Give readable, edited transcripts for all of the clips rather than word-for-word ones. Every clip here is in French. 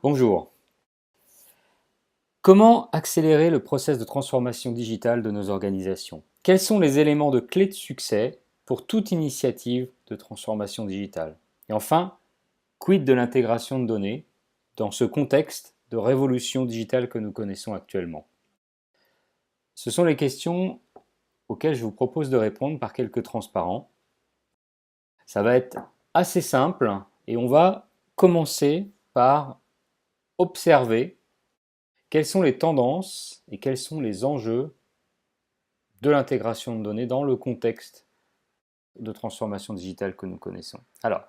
Bonjour. Comment accélérer le process de transformation digitale de nos organisations? Quels sont les éléments de clé de succès pour toute initiative de transformation digitale? Et enfin, quid de l'intégration de données dans ce contexte de révolution digitale que nous connaissons actuellement? Ce sont les questions auxquelles je vous propose de répondre par quelques transparents. Ça va être assez simple et on va commencer par observer quelles sont les tendances et quels sont les enjeux de l'intégration de données dans le contexte de transformation digitale que nous connaissons. Alors,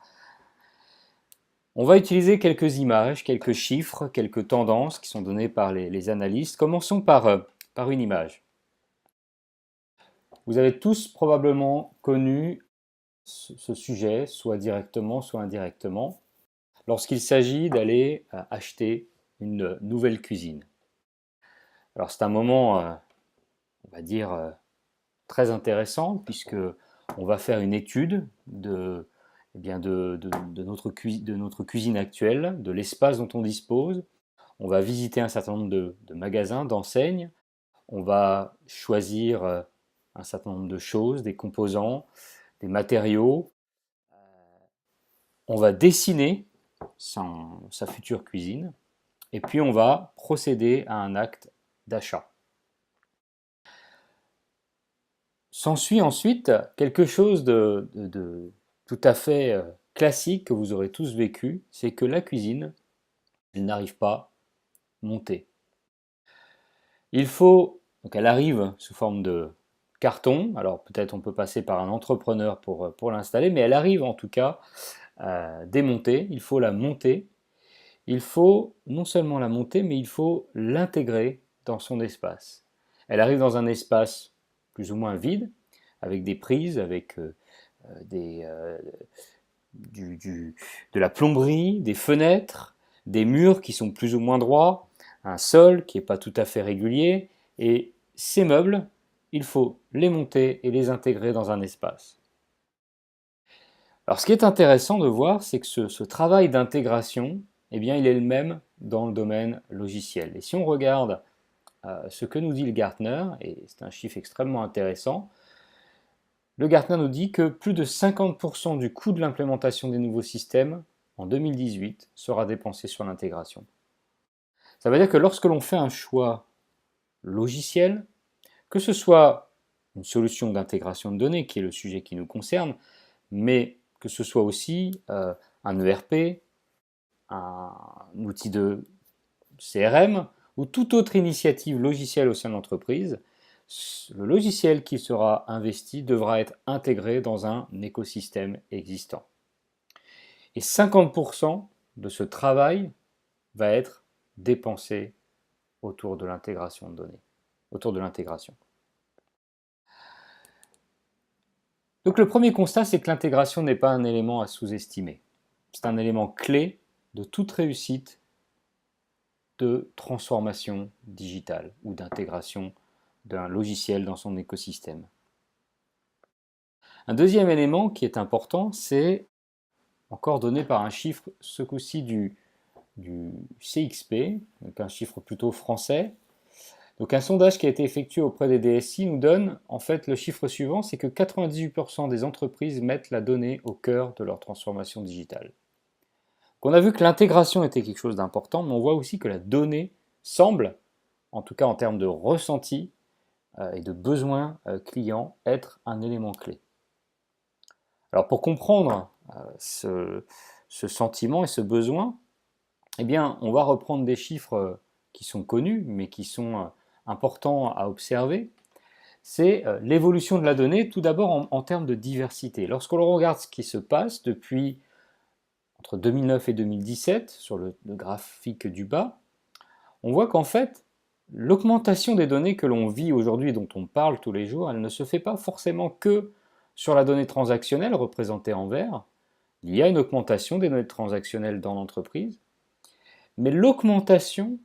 on va utiliser quelques images, quelques chiffres, quelques tendances qui sont données par les analystes. Commençons par une image. Vous avez tous probablement connu ce sujet, soit directement, soit indirectement, lorsqu'il s'agit d'aller acheter une nouvelle cuisine. Alors c'est un moment, on va dire, très intéressant puisque on va faire une étude de notre cuisine actuelle, de l'espace dont on dispose. On va visiter un certain nombre de magasins, d'enseignes. On va choisir un certain nombre de choses, des composants, des matériaux. On va dessiner sa future cuisine et puis on va procéder à un acte d'achat. S'ensuit ensuite quelque chose de tout à fait classique que vous aurez tous vécu, c'est que la cuisine, elle n'arrive pas montée. Donc elle arrive sous forme de carton, alors peut-être on peut passer par un entrepreneur pour l'installer, mais elle arrive en tout cas démontée, il faut la monter. Il faut non seulement la monter, mais il faut l'intégrer dans son espace. Elle arrive dans un espace plus ou moins vide, avec des prises, avec des, de la plomberie, des fenêtres, des murs qui sont plus ou moins droits, un sol qui n'est pas tout à fait régulier, et ces meubles, il faut les monter et les intégrer dans un espace. Alors ce qui est intéressant de voir, c'est que ce travail d'intégration, eh bien, il est le même dans le domaine logiciel. Et si on regarde ce que nous dit le Gartner, et c'est un chiffre extrêmement intéressant, le Gartner nous dit que plus de 50% du coût de l'implémentation des nouveaux systèmes en 2018 sera dépensé sur l'intégration. Ça veut dire que lorsque l'on fait un choix logiciel, que ce soit une solution d'intégration de données, qui est le sujet qui nous concerne, mais que ce soit aussi un ERP, un outil de CRM ou toute autre initiative logicielle au sein de l'entreprise, le logiciel qui sera investi devra être intégré dans un écosystème existant. Et 50% de ce travail va être dépensé autour de l'intégration de données, autour de l'intégration. Donc le premier constat, c'est que l'intégration n'est pas un élément à sous-estimer. C'est un élément clé de toute réussite de transformation digitale ou d'intégration d'un logiciel dans son écosystème. Un deuxième élément qui est important, c'est encore donné par un chiffre, ce coup-ci du CXP, donc un chiffre plutôt français. Donc un sondage qui a été effectué auprès des DSI nous donne en fait le chiffre suivant, c'est que 98% des entreprises mettent la donnée au cœur de leur transformation digitale. On a vu que l'intégration était quelque chose d'important, mais on voit aussi que la donnée semble, en tout cas en termes de ressenti et de besoins clients, être un élément clé. Alors pour comprendre ce sentiment et ce besoin, eh bien, on va reprendre des chiffres qui sont connus, mais qui sont importants à observer. C'est l'évolution de la donnée, tout d'abord en termes de diversité. Lorsque l'on regarde ce qui se passe depuis entre 2009 et 2017, sur le graphique du bas, on voit qu'en fait, l'augmentation des données que l'on vit aujourd'hui, dont on parle tous les jours, elle ne se fait pas forcément que sur la donnée transactionnelle représentée en vert. Il y a une augmentation des données transactionnelles dans l'entreprise, mais l'augmentation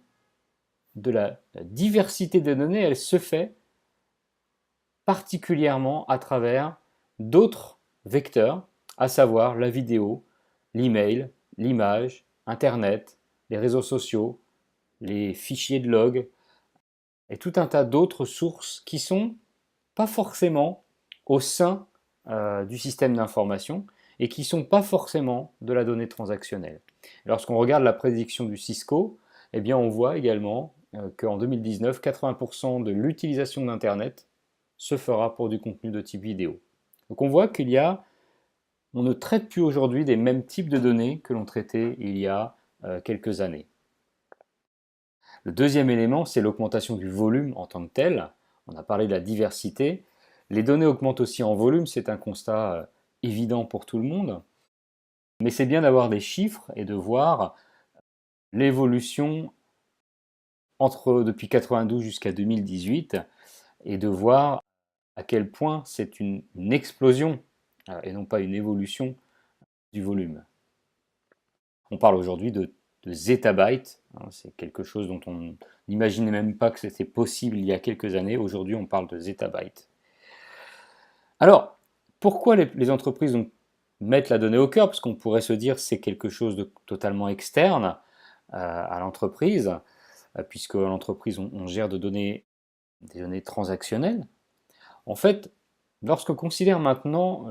de la diversité des données, elle se fait particulièrement à travers d'autres vecteurs, à savoir la vidéo, l'email, l'image, Internet, les réseaux sociaux, les fichiers de log et tout un tas d'autres sources qui sont pas forcément au sein du système d'information et qui ne sont pas forcément de la donnée transactionnelle. Lorsqu'on regarde la prédiction du Cisco, eh bien on voit également qu'en 2019, 80% de l'utilisation d'Internet se fera pour du contenu de type vidéo. Donc on voit on ne traite plus aujourd'hui des mêmes types de données que l'on traitait il y a quelques années. Le deuxième élément, c'est l'augmentation du volume en tant que tel. On a parlé de la diversité. Les données augmentent aussi en volume, c'est un constat évident pour tout le monde. Mais c'est bien d'avoir des chiffres et de voir l'évolution depuis 92 jusqu'à 2018 et de voir à quel point c'est une explosion et non pas une évolution du volume. On parle aujourd'hui de zettabytes, hein, c'est quelque chose dont on n'imaginait même pas que c'était possible il y a quelques années. Aujourd'hui, on parle de zettabytes. Alors, pourquoi les entreprises mettent la donnée au cœur? Parce qu'on pourrait se dire que c'est quelque chose de totalement externe à l'entreprise, puisque l'entreprise, on gère des données transactionnelles. En fait, lorsqu'on considère maintenant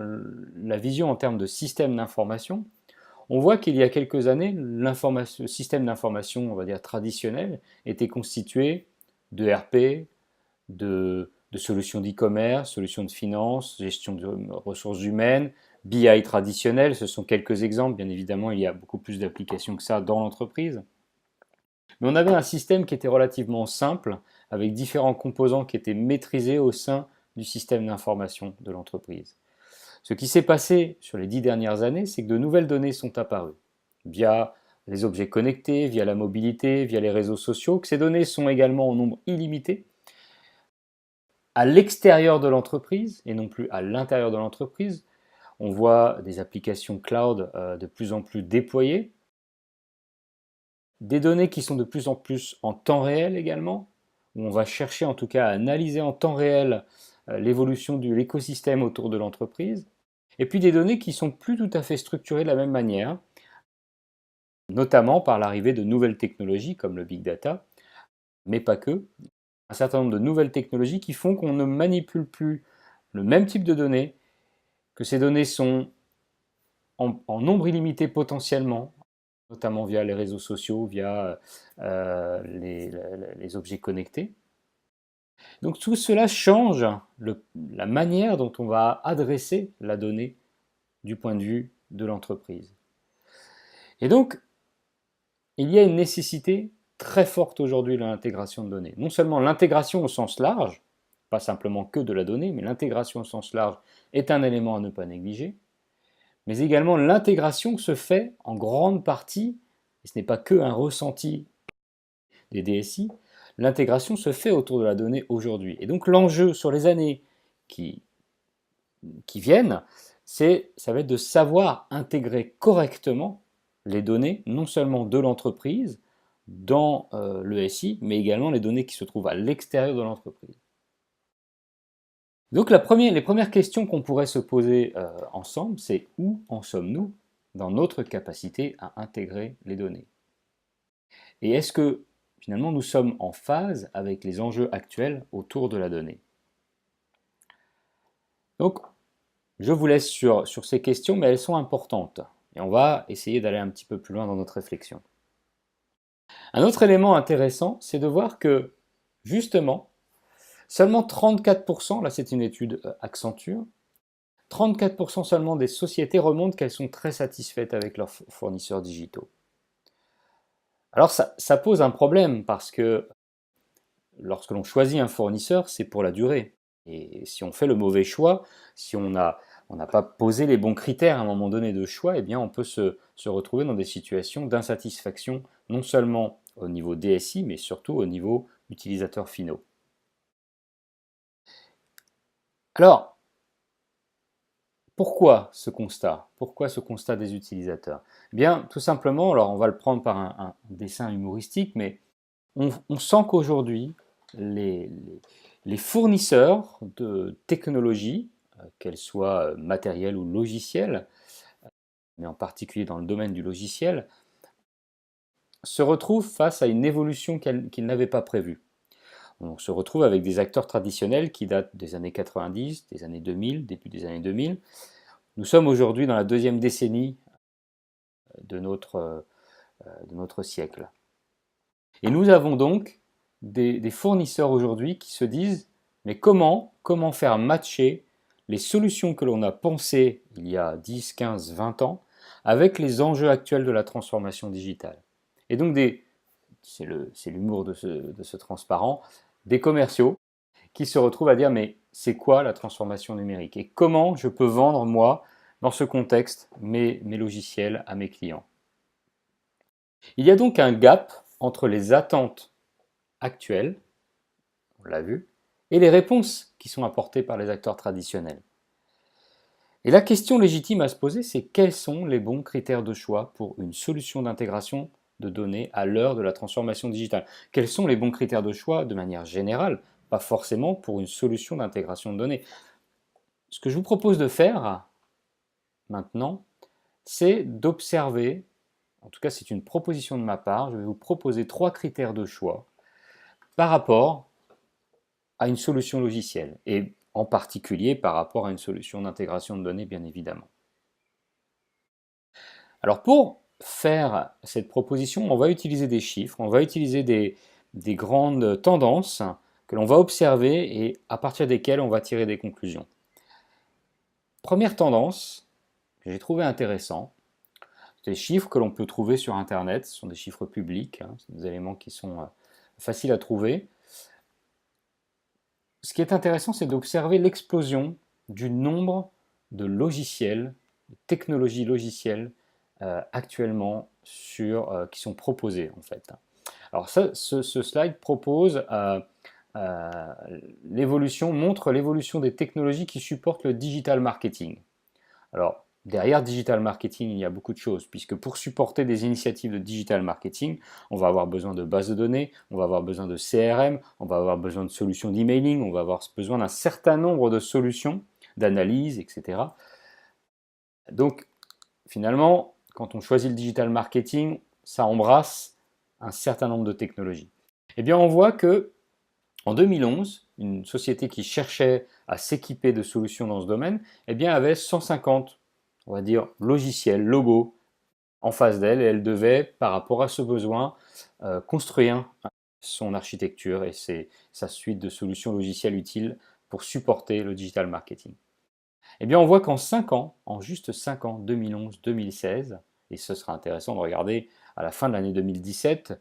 la vision en termes de système d'information, on voit qu'il y a quelques années, le système d'information, on va dire traditionnel, était constitué de RP, de solutions d'e-commerce, solutions de finance, gestion de ressources humaines, BI traditionnel, ce sont quelques exemples, bien évidemment il y a beaucoup plus d'applications que ça dans l'entreprise. Mais on avait un système qui était relativement simple, avec différents composants qui étaient maîtrisés au sein du système d'information de l'entreprise. Ce qui s'est passé sur les 10 dernières années, c'est que de nouvelles données sont apparues, via les objets connectés, via la mobilité, via les réseaux sociaux, que ces données sont également en nombre illimité, à l'extérieur de l'entreprise et non plus à l'intérieur de l'entreprise. On voit des applications cloud de plus en plus déployées, des données qui sont de plus en plus en temps réel également, où on va chercher en tout cas à analyser en temps réel l'évolution de l'écosystème autour de l'entreprise, et puis des données qui sont plus tout à fait structurées de la même manière, notamment par l'arrivée de nouvelles technologies comme le big data, mais pas que, un certain nombre de nouvelles technologies qui font qu'on ne manipule plus le même type de données, que ces données sont en nombre illimité potentiellement, notamment via les réseaux sociaux, via les objets connectés. Donc tout cela change la manière dont on va adresser la donnée du point de vue de l'entreprise. Et donc, il y a une nécessité très forte aujourd'hui de l'intégration de données. Non seulement l'intégration au sens large, pas simplement que de la donnée, mais l'intégration au sens large est un élément à ne pas négliger, mais également l'intégration se fait en grande partie, et ce n'est pas que un ressenti des DSI, l'intégration se fait autour de la donnée aujourd'hui. Et donc l'enjeu sur les années qui viennent, ça va être de savoir intégrer correctement les données, non seulement de l'entreprise, dans le SI, mais également les données qui se trouvent à l'extérieur de l'entreprise. Donc les premières questions qu'on pourrait se poser ensemble, c'est où en sommes-nous dans notre capacité à intégrer les données? Et est-ce que finalement nous sommes en phase avec les enjeux actuels autour de la donnée? Donc je vous laisse sur ces questions, mais elles sont importantes. Et on va essayer d'aller un petit peu plus loin dans notre réflexion. Un autre élément intéressant, c'est de voir que, justement, seulement 34%, là c'est une étude Accenture, 34% seulement des sociétés remontent qu'elles sont très satisfaites avec leurs fournisseurs digitaux. Alors ça pose un problème parce que lorsque l'on choisit un fournisseur, c'est pour la durée. Et si on fait le mauvais choix, si on n'a pas posé les bons critères à un moment donné de choix, eh bien on peut se retrouver dans des situations d'insatisfaction, non seulement au niveau DSI, mais surtout au niveau utilisateurs finaux. Alors, pourquoi ce constat? Pourquoi ce constat des utilisateurs? Eh bien, tout simplement, alors on va le prendre par un dessin humoristique, mais on sent qu'aujourd'hui, les fournisseurs de technologies, qu'elles soient matérielles ou logicielles, mais en particulier dans le domaine du logiciel, se retrouve face à une évolution qu'il n'avait pas prévue. On se retrouve avec des acteurs traditionnels qui datent des années 90, des années 2000, début des années 2000. Nous sommes aujourd'hui dans la deuxième décennie de notre siècle. Et nous avons donc des fournisseurs aujourd'hui qui se disent mais comment faire matcher les solutions que l'on a pensées il y a 10, 15, 20 ans avec les enjeux actuels de la transformation digitale. Et donc c'est l'humour de ce transparent, des commerciaux qui se retrouvent à dire mais c'est quoi la transformation numérique et comment je peux vendre moi dans ce contexte mes logiciels à mes clients. Il y a donc un gap entre les attentes actuelles, on l'a vu, et les réponses qui sont apportées par les acteurs traditionnels. Et la question légitime à se poser, c'est quels sont les bons critères de choix pour une solution d'intégration de données à l'heure de la transformation digitale? Quels sont les bons critères de choix de manière générale, pas forcément pour une solution d'intégration de données? Ce que je vous propose de faire maintenant, c'est d'observer, en tout cas c'est une proposition de ma part, je vais vous proposer 3 critères de choix par rapport à une solution logicielle, et en particulier par rapport à une solution d'intégration de données, bien évidemment. Alors pour faire cette proposition, on va utiliser des chiffres, on va utiliser des grandes tendances que l'on va observer et à partir desquelles on va tirer des conclusions. Première tendance que j'ai trouvé intéressant, des chiffres que l'on peut trouver sur Internet, ce sont des chiffres publics, hein, ce sont des éléments qui sont faciles à trouver. Ce qui est intéressant, c'est d'observer l'explosion du nombre de logiciels, de technologies logicielles actuellement qui sont proposées en fait. Alors ce slide propose montre l'évolution des technologies qui supportent le digital marketing. Alors derrière digital marketing, il y a beaucoup de choses, puisque pour supporter des initiatives de digital marketing, on va avoir besoin de bases de données, on va avoir besoin de CRM, on va avoir besoin de solutions d'emailing, on va avoir besoin d'un certain nombre de solutions d'analyse, etc. Donc finalement, quand on choisit le digital marketing, ça embrasse un certain nombre de technologies. Eh bien, on voit que en 2011, une société qui cherchait à s'équiper de solutions dans ce domaine, eh bien, avait 150, on va dire, logiciels, logos en face d'elle, et elle devait, par rapport à ce besoin, construire son architecture et sa suite de solutions logicielles utiles pour supporter le digital marketing. Eh bien, on voit qu'en 5 ans, en juste 5 ans, 2011-2016, et ce sera intéressant de regarder à la fin de l'année 2017,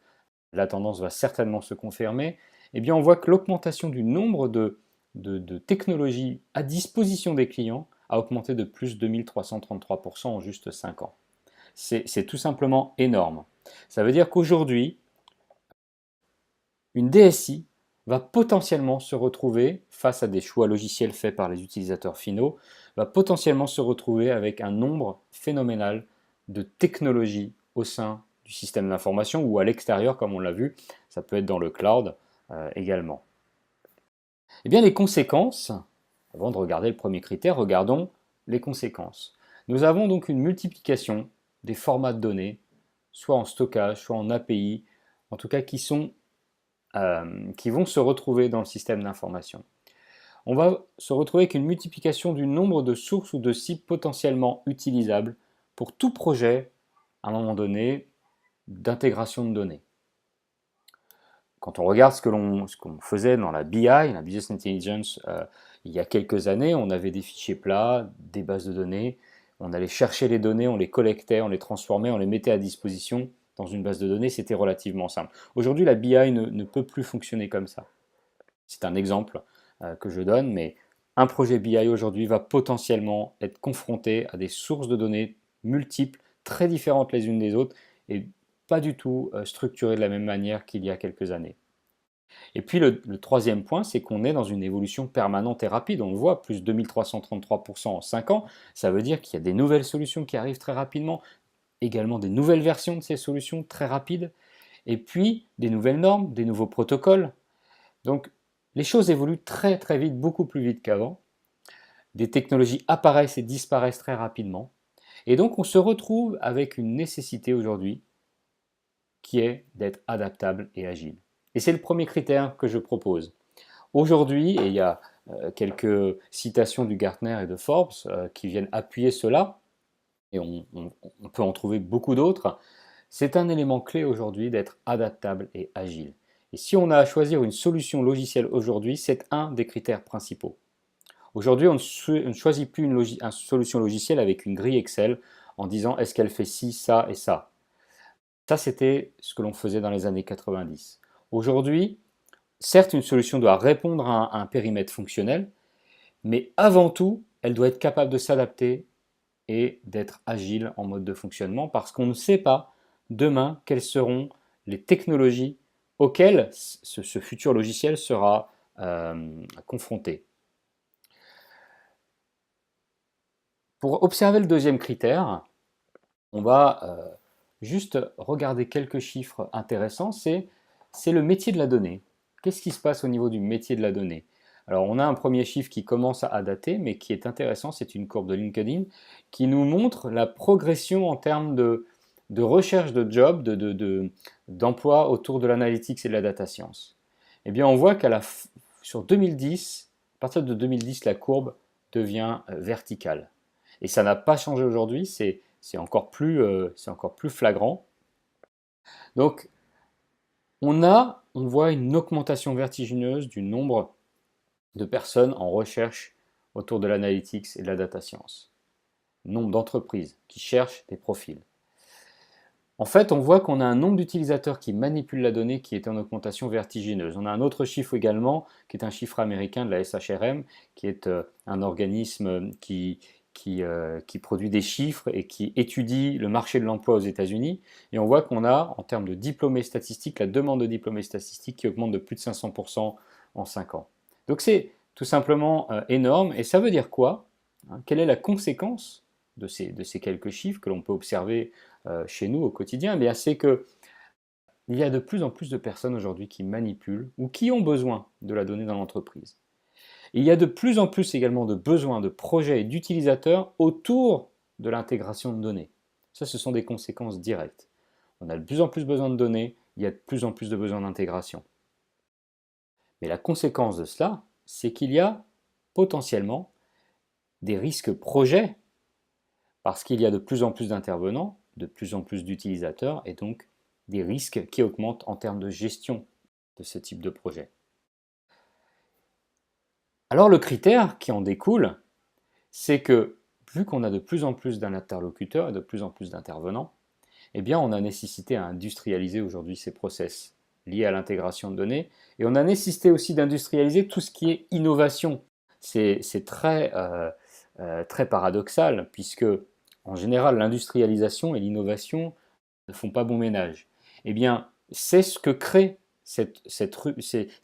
la tendance va certainement se confirmer, eh bien, on voit que l'augmentation du nombre de technologies à disposition des clients a augmenté de plus de 2333% en juste 5 ans. C'est tout simplement énorme. Ça veut dire qu'aujourd'hui, une DSI va potentiellement se retrouver, face à des choix logiciels faits par les utilisateurs finaux, va potentiellement se retrouver avec un nombre phénoménal de technologies au sein du système d'information ou à l'extérieur, comme on l'a vu, ça peut être dans le cloud également. Eh bien, les conséquences, avant de regarder le premier critère, regardons les conséquences. Nous avons donc une multiplication des formats de données, soit en stockage, soit en API, en tout cas qui vont se retrouver dans le système d'information. On va se retrouver avec une multiplication du nombre de sources ou de cibles potentiellement utilisables pour tout projet, à un moment donné, d'intégration de données. Quand on regarde ce qu'on faisait dans la BI, la Business Intelligence, il y a quelques années, on avait des fichiers plats, des bases de données, on allait chercher les données, on les collectait, on les transformait, on les mettait à disposition dans une base de données, c'était relativement simple. Aujourd'hui, la BI ne peut plus fonctionner comme ça. C'est un exemple que je donne, mais un projet BI aujourd'hui va potentiellement être confronté à des sources de données multiples, très différentes les unes des autres, et pas du tout structurées de la même manière qu'il y a quelques années. Et puis le troisième point, c'est qu'on est dans une évolution permanente et rapide. On le voit, plus 2333% en 5 ans. Ça veut dire qu'il y a des nouvelles solutions qui arrivent très rapidement, également des nouvelles versions de ces solutions très rapides, et puis des nouvelles normes, des nouveaux protocoles. Donc les choses évoluent très très vite, beaucoup plus vite qu'avant. Des technologies apparaissent et disparaissent très rapidement. Et donc on se retrouve avec une nécessité aujourd'hui qui est d'être adaptable et agile. Et c'est le premier critère que je propose. Aujourd'hui, et il y a quelques citations du Gartner et de Forbes qui viennent appuyer cela, et on peut en trouver beaucoup d'autres, c'est un élément clé aujourd'hui d'être adaptable et agile. Et si on a à choisir une solution logicielle aujourd'hui, c'est un des critères principaux. Aujourd'hui, on ne choisit plus une solution logicielle avec une grille Excel en disant est-ce qu'elle fait ci, ça et ça. Ça, c'était ce que l'on faisait dans les années 90. Aujourd'hui, certes, une solution doit répondre à un périmètre fonctionnel, mais avant tout, elle doit être capable de s'adapter et d'être agile en mode de fonctionnement parce qu'on ne sait pas demain quelles seront les technologies auxquelles ce futur logiciel sera confronté. Pour observer le deuxième critère, on va juste regarder quelques chiffres intéressants. C'est le métier de la donnée. Qu'est-ce qui se passe au niveau du métier de la donnée? Alors, on a un premier chiffre qui commence à dater, mais qui est intéressant. C'est une courbe de LinkedIn qui nous montre la progression en termes de recherche de job, d'emploi autour de l'analytics et de la data science. Eh bien, on voit sur 2010, à partir de 2010, la courbe devient verticale. Et ça n'a pas changé aujourd'hui, c'est encore plus flagrant. Donc, on voit une augmentation vertigineuse du nombre de personnes en recherche autour de l'analytics et de la data science. Nombre d'entreprises qui cherchent des profils. En fait, on voit qu'on a un nombre d'utilisateurs qui manipulent la donnée qui est en augmentation vertigineuse. On a un autre chiffre également, qui est un chiffre américain de la SHRM, qui est un organisme qui produit des chiffres et qui étudie le marché de l'emploi aux États-Unis. Et on voit qu'on a, en termes de diplômés statistiques, la demande de diplômés statistiques qui augmente de plus de 500% en 5 ans. Donc c'est tout simplement énorme. Et ça veut dire quoi? Quelle est la conséquence de ces quelques chiffres que l'on peut observer chez nous au quotidien? Eh bien, c'est qu'il y a de plus en plus de personnes aujourd'hui qui manipulent ou qui ont besoin de la donnée dans l'entreprise. Il y a de plus en plus également de besoins de projets et d'utilisateurs autour de l'intégration de données. Ça, ce sont des conséquences directes. On a de plus en plus besoin de données, il y a de plus en plus de besoins d'intégration. Mais la conséquence de cela, c'est qu'il y a potentiellement des risques projets parce qu'il y a de plus en plus d'intervenants, de plus en plus d'utilisateurs et donc des risques qui augmentent en termes de gestion de ce type de projet. Alors le critère qui en découle, c'est que vu qu'on a de plus en plus d'interlocuteurs et de plus en plus d'intervenants, eh bien on a nécessité à industrialiser aujourd'hui ces process liés à l'intégration de données et on a nécessité aussi d'industrialiser tout ce qui est innovation. C'est très paradoxal puisque en général l'industrialisation et l'innovation ne font pas bon ménage. Eh bien c'est ce que crée c'est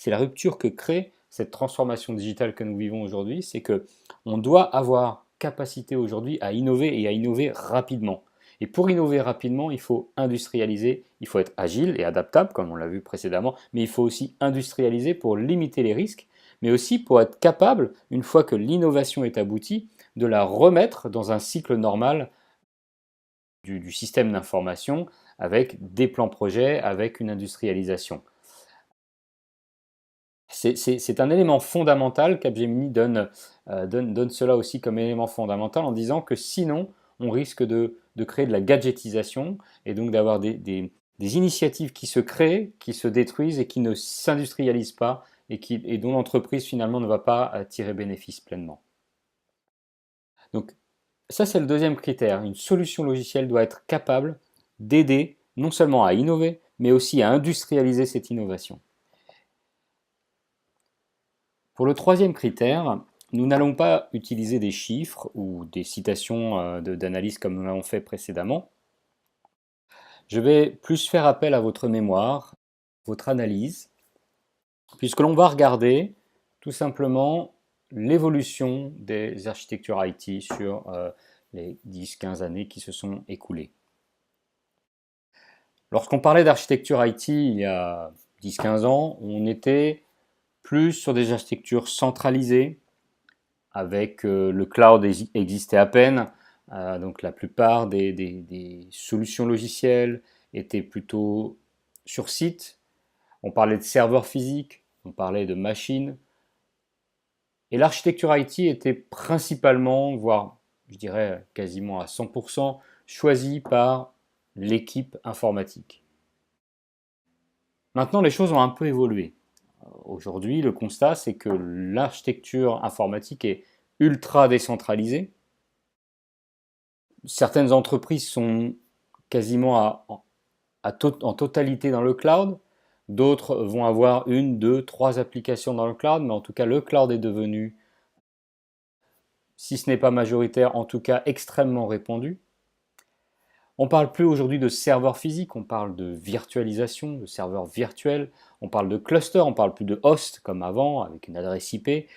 la rupture que crée cette transformation digitale que nous vivons aujourd'hui, c'est que on doit avoir capacité aujourd'hui à innover et à innover rapidement. Et pour innover rapidement, il faut industrialiser, il faut être agile et adaptable, comme on l'a vu précédemment, mais il faut aussi industrialiser pour limiter les risques, mais aussi pour être capable, une fois que l'innovation est aboutie, de la remettre dans un cycle normal du système d'information avec des plans projets, avec une industrialisation. C'est un élément fondamental. Capgemini donne cela aussi comme élément fondamental en disant que sinon, on risque de créer de la gadgetisation et donc d'avoir des initiatives qui se créent, qui se détruisent et qui ne s'industrialisent pas et dont l'entreprise finalement ne va pas tirer bénéfice pleinement. Donc ça, c'est le deuxième critère. Une solution logicielle doit être capable d'aider non seulement à innover, mais aussi à industrialiser cette innovation. Pour le troisième critère, nous n'allons pas utiliser des chiffres ou des citations d'analyse comme nous l'avons fait précédemment. Je vais plus faire appel à votre mémoire, votre analyse, puisque l'on va regarder tout simplement l'évolution des architectures IT sur les 10-15 années qui se sont écoulées. Lorsqu'on parlait d'architecture IT il y a 10-15 ans, on était plus sur des architectures centralisées, avec le cloud existait à peine, donc la plupart des solutions logicielles étaient plutôt sur site, on parlait de serveurs physiques, on parlait de machines, et l'architecture IT était principalement, voire je dirais quasiment à 100%, choisie par l'équipe informatique. Maintenant, les choses ont un peu évolué. Aujourd'hui, le constat, c'est que l'architecture informatique est ultra décentralisée. Certaines entreprises sont quasiment en totalité dans le cloud. D'autres vont avoir une, deux, trois applications dans le cloud, mais en tout cas, le cloud est devenu, si ce n'est pas majoritaire, en tout cas extrêmement répandu. On ne parle plus aujourd'hui de serveurs physiques, on parle de virtualisation, de serveurs virtuels, on parle de clusters, on ne parle plus de host comme avant, avec une adresse IP.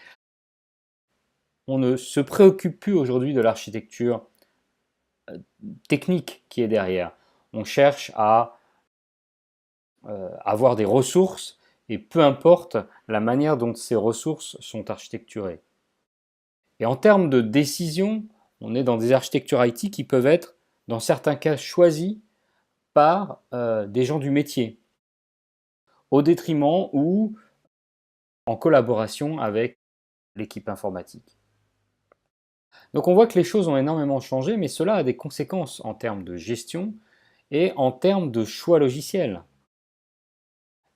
On ne se préoccupe plus aujourd'hui de l'architecture technique qui est derrière. On cherche à avoir des ressources et peu importe la manière dont ces ressources sont architecturées. Et en termes de décision, on est dans des architectures IT qui peuvent être, dans certains cas, choisies par des gens du métier, au détriment ou en collaboration avec l'équipe informatique. Donc on voit que les choses ont énormément changé, mais cela a des conséquences en termes de gestion et en termes de choix logiciels.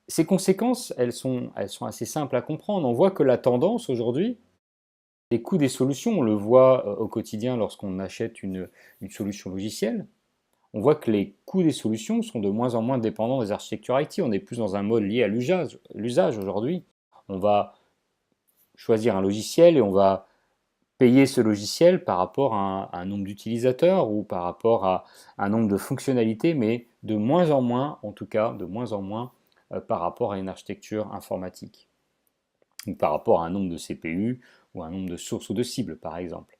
Ces conséquences, elles sont assez simples à comprendre. On voit que la tendance aujourd'hui, les coûts des solutions, on le voit au quotidien lorsqu'on achète une solution logicielle, on voit que les coûts des solutions sont de moins en moins dépendants des architectures IT. On est plus dans un mode lié à l'usage aujourd'hui. On va choisir un logiciel et on va payer ce logiciel par rapport à un nombre d'utilisateurs ou par rapport à un nombre de fonctionnalités, mais de moins en moins, en tout cas, de moins en moins par rapport à une architecture informatique, ou par rapport à un nombre de CPU ou un nombre de sources ou de cibles, par exemple.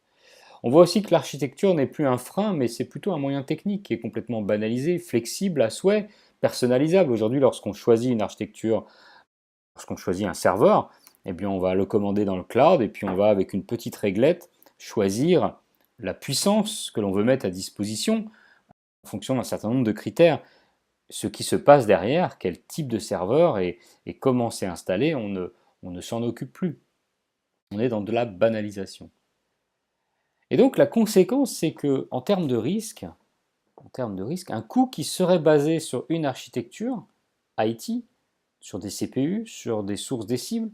On voit aussi que l'architecture n'est plus un frein, mais c'est plutôt un moyen technique qui est complètement banalisé, flexible à souhait, personnalisable. Aujourd'hui, lorsqu'on choisit une architecture, lorsqu'on choisit un serveur, eh bien on va le commander dans le cloud et puis on va, avec une petite réglette, choisir la puissance que l'on veut mettre à disposition en fonction d'un certain nombre de critères. Ce qui se passe derrière, quel type de serveur et comment c'est installé, on ne s'en occupe plus. On est dans de la banalisation. Et donc la conséquence, c'est que en termes de risque, un coût qui serait basé sur une architecture IT, sur des CPU, sur des sources des cibles,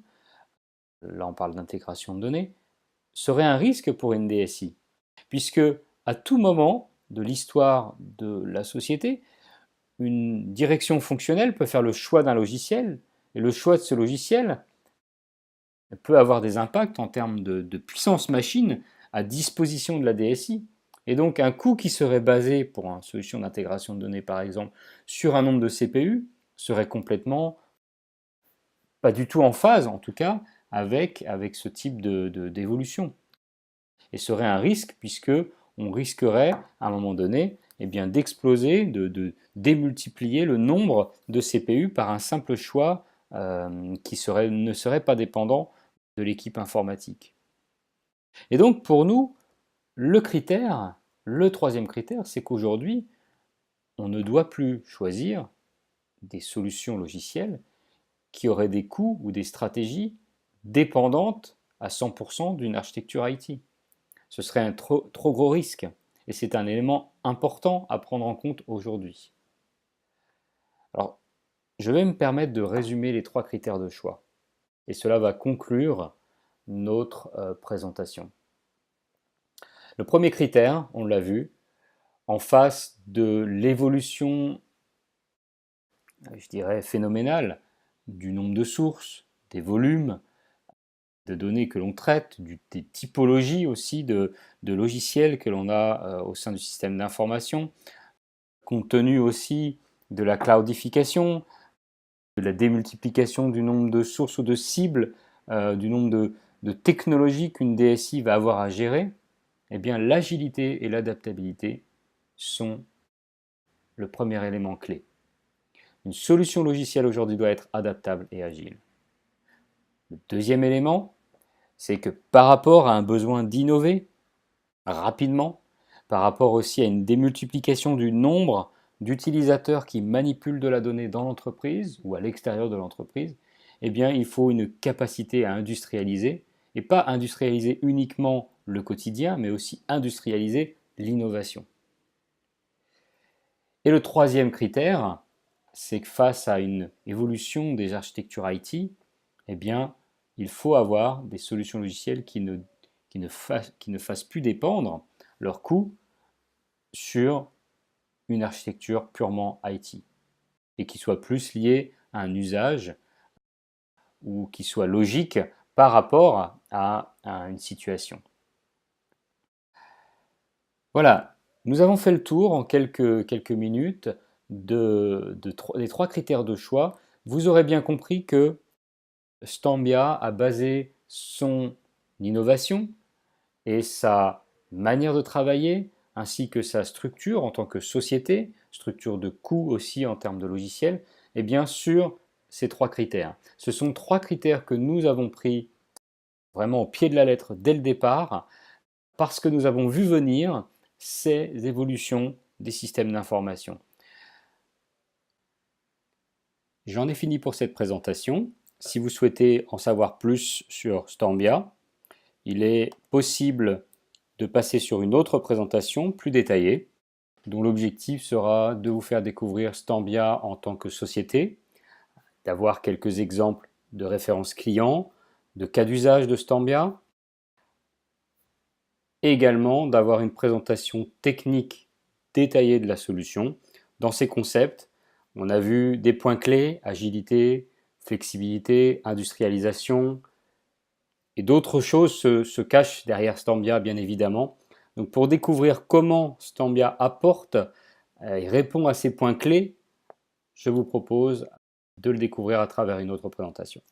là on parle d'intégration de données, serait un risque pour une DSI, puisque à tout moment de l'histoire de la société, une direction fonctionnelle peut faire le choix d'un logiciel, et le choix de ce logiciel peut avoir des impacts en termes de puissance machine à disposition de la DSI. Et donc un coût qui serait basé, pour une solution d'intégration de données par exemple, sur un nombre de CPU, serait complètement, pas du tout en phase en tout cas, avec ce type d'évolution. Et serait un risque puisque on risquerait à un moment donné d'exploser, de démultiplier le nombre de CPU par un simple choix qui ne serait pas dépendant de l'équipe informatique. Et donc pour nous, le troisième critère, c'est qu'aujourd'hui, on ne doit plus choisir des solutions logicielles qui auraient des coûts ou des stratégies dépendantes à 100% d'une architecture IT. Ce serait un trop gros risque et c'est un élément important à prendre en compte aujourd'hui. Alors, je vais me permettre de résumer les trois critères de choix et cela va conclure notre présentation. Le premier critère, on l'a vu, en face de l'évolution, je dirais, phénoménale du nombre de sources, des volumes de données que l'on traite, des typologies aussi de logiciels que l'on a au sein du système d'information, compte tenu aussi de la cloudification, de la démultiplication du nombre de sources ou de cibles, du nombre de technologies qu'une DSI va avoir à gérer, eh bien l'agilité et l'adaptabilité sont le premier élément clé. Une solution logicielle aujourd'hui doit être adaptable et agile. Le deuxième élément, c'est que par rapport à un besoin d'innover rapidement, par rapport aussi à une démultiplication du nombre d'utilisateurs qui manipulent de la donnée dans l'entreprise ou à l'extérieur de l'entreprise, eh bien, il faut une capacité à industrialiser, et pas industrialiser uniquement le quotidien, mais aussi industrialiser l'innovation. Et le troisième critère, c'est que face à une évolution des architectures IT, eh bien, il faut avoir des solutions logicielles qui ne fassent plus dépendre leur coût sur une architecture purement IT et qui soit plus liée à un usage ou qui soit logique par rapport à une situation. Voilà, nous avons fait le tour en quelques minutes des trois critères de choix. Vous aurez bien compris que Stambia a basé son innovation et sa manière de travailler, ainsi que sa structure en tant que société, structure de coût aussi en termes de logiciel, et bien sur ces trois critères. Ce sont trois critères que nous avons pris vraiment au pied de la lettre dès le départ, parce que nous avons vu venir ces évolutions des systèmes d'information. J'en ai fini pour cette présentation. Si vous souhaitez en savoir plus sur Stambia, il est possible de passer sur une autre présentation plus détaillée, dont l'objectif sera de vous faire découvrir Stambia en tant que société, d'avoir quelques exemples de références clients, de cas d'usage de Stambia, et également d'avoir une présentation technique détaillée de la solution. Dans ces concepts, on a vu des points clés, agilité, flexibilité, industrialisation, et d'autres choses se cachent derrière Stambia, bien évidemment. Donc pour découvrir comment Stambia apporte et répond à ces points clés, je vous propose de le découvrir à travers une autre présentation.